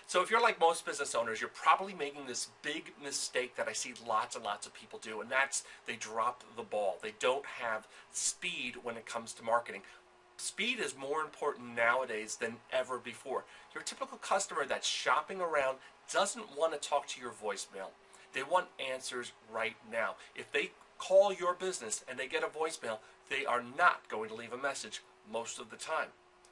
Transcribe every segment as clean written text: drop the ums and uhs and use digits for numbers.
So if you're like most business owners, you're probably making this big mistake that I see lots and lots of people do, and that's they drop the ball. They don't have speed when it comes to marketing. Speed is more important nowadays than ever before. Your typical customer that's shopping around doesn't want to talk to your voicemail. They want answers right now. If they call your business and they get a voicemail, they are not going to leave a message most of the time.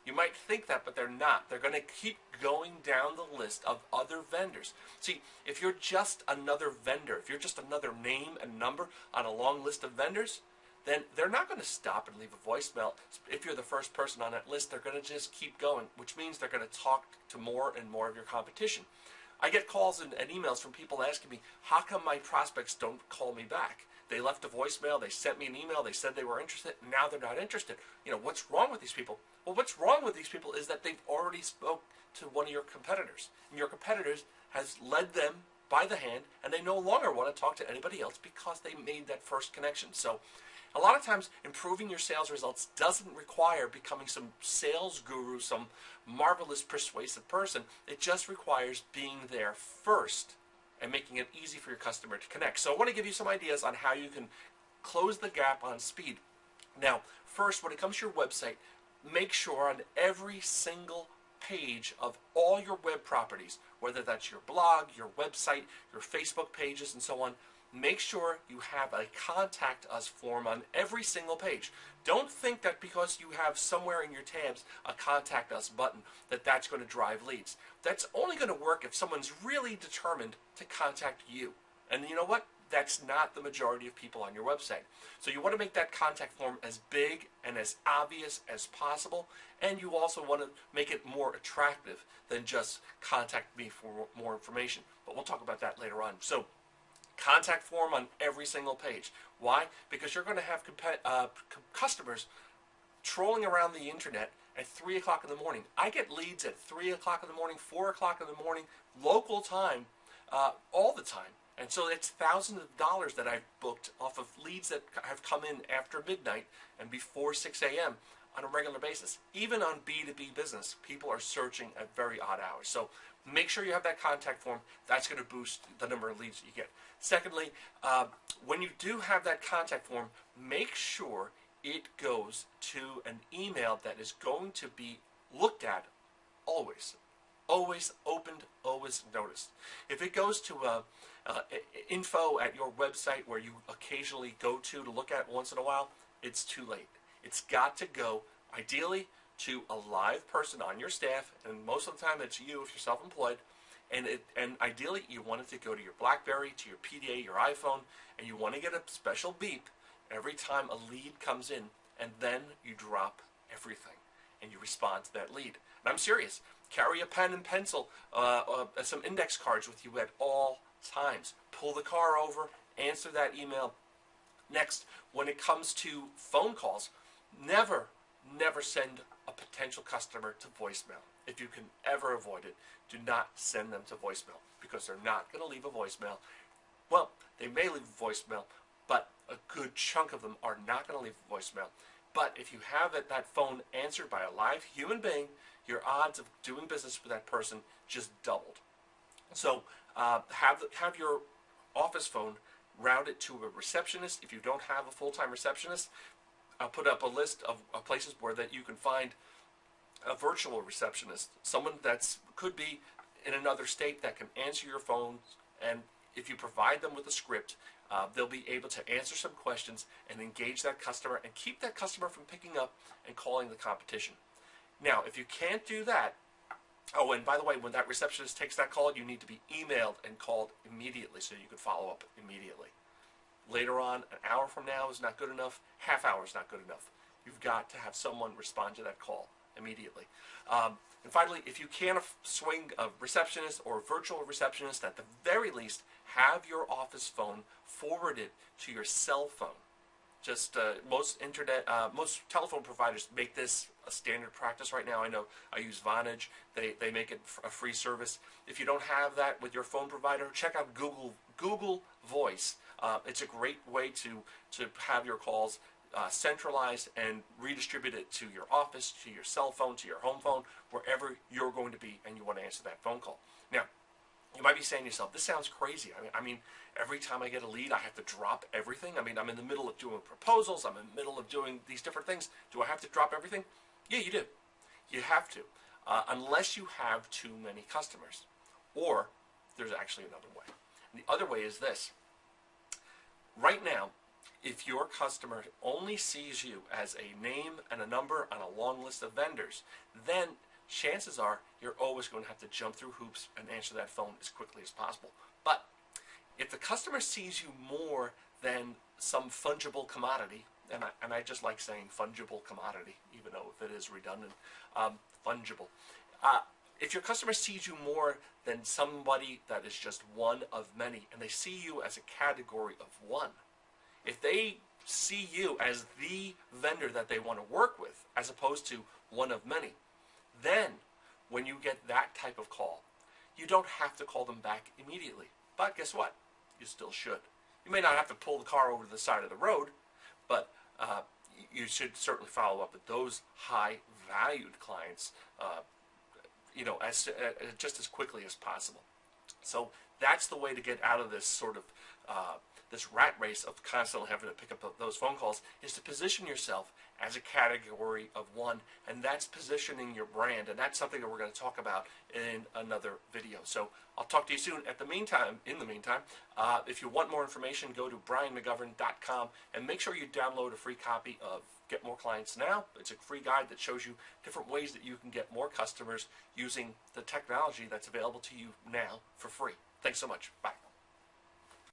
You might think that, but they're not. They're going to keep going down the list of other vendors. See, if you're just another vendor, if you're just another name and number on a long list of vendors, then they're not going to stop and leave a voicemail. If you're the first person on that list, they're going to just keep going, which means they're going to talk to more and more of your competition. I get calls and emails from people asking me, how come my prospects don't call me back? They left a voicemail, they sent me an email, they said they were interested, and now they're not interested. What's wrong with these people? Well, what's wrong with these people is that they've already spoke to one of your competitors, and your competitors has led them by the hand, and they no longer want to talk to anybody else because they made that first connection. So a lot of times improving your sales results doesn't require becoming some sales guru, some marvelous persuasive person. It just requires being there first and making it easy for your customer to connect. So I want to give you some ideas on how you can close the gap on speed. Now, first, when it comes to your website, make sure on every single page of all your web properties, whether that's your blog, your website, your Facebook pages, and so on, make sure you have a contact us form on every single page. Don't think that because you have somewhere in your tabs a contact us button that that's going to drive leads. That's only going to work if someone's really determined to contact you. And you know what? That's not the majority of people on your website. So you want to make that contact form as big and as obvious as possible, and you also want to make it more attractive than just contact me for more information. But we'll talk about that later on. So contact form on every single page. Why? Because you're going to have customers trolling around the internet at 3 o'clock in the morning. I get leads at 3 o'clock in the morning, 4 o'clock in the morning, local time, all the time. And so it's thousands of dollars that I've booked off of leads that have come in after midnight and before 6 a.m. on a regular basis. Even on B2B business, people are searching at very odd hours. So make sure you have that contact form. That's going to boost the number of leads that you get. Secondly, when you do have that contact form, make sure it goes to an email that is going to be looked at always. Always opened, always noticed. If it goes to info at your website where you occasionally go to look at once in a while, it's too late. It's got to go, ideally, to a live person on your staff, and most of the time it's you if you're self-employed, and ideally you want it to go to your BlackBerry, to your PDA, your iPhone, and you want to get a special beep every time a lead comes in, and then you drop everything, and you respond to that lead. And I'm serious. Carry a pen and pencil, some index cards with you at all times. Pull the car over, answer that email. Next, when it comes to phone calls, never send a potential customer to voicemail. If you can ever avoid it, do not send them to voicemail because they're not going to leave a voicemail. Well, they may leave a voicemail, but a good chunk of them are not going to leave a voicemail. But if you have that phone answered by a live human being, your odds of doing business with that person just doubled. So have your office phone routed to a receptionist. If you don't have a full-time receptionist, I'll put up a list of places where that you can find a virtual receptionist, someone that could be in another state that can answer your phone, and if you provide them with a script, they'll be able to answer some questions and engage that customer and keep that customer from picking up and calling the competition. Now, if you can't do that, oh, and by the way, when that receptionist takes that call, you need to be emailed and called immediately so you can follow up immediately. Later on, an hour from now is not good enough. Half hour is not good enough. You've got to have someone respond to that call immediately. And finally, if you can't swing a receptionist or a virtual receptionist, at the very least, have your office phone forwarded to your cell phone. Just most telephone providers make this a standard practice right now. I know I use Vonage. They make it a free service. If you don't have that with your phone provider, check out Google Voice. It's a great way to have your calls centralized and redistribute it to your office, to your cell phone, to your home phone, wherever you're going to be and you want to answer that phone call. Now, you might be saying to yourself, this sounds crazy. I mean, every time I get a lead, I have to drop everything. I mean, I'm in the middle of doing proposals. I'm in the middle of doing these different things. Do I have to drop everything? Yeah, you do. You have to, unless you have too many customers. Or there's actually another way. And the other way is this. Right now, if your customer only sees you as a name and a number on a long list of vendors, then chances are you're always going to have to jump through hoops and answer that phone as quickly as possible. But if the customer sees you more than some fungible commodity, and I just like saying fungible commodity, even though if it is redundant, fungible. If your customer sees you more than somebody that is just one of many, and they see you as a category of one, if they see you as the vendor that they want to work with, as opposed to one of many, then when you get that type of call, you don't have to call them back immediately. But guess what? You still should. You may not have to pull the car over to the side of the road, but you should certainly follow up with those high-valued clients, just as quickly as possible. So that's the way to get out of this sort of this rat race of constantly having to pick up those phone calls, is to position yourself as a category of one, and that's positioning your brand, and that's something that we're going to talk about in another video. So I'll talk to you soon. In the meantime, if you want more information, go to brianmcgovern.com and make sure you download a free copy of Get More Clients Now. It's a free guide that shows you different ways that you can get more customers using the technology that's available to you now for free. Thanks so much. Bye.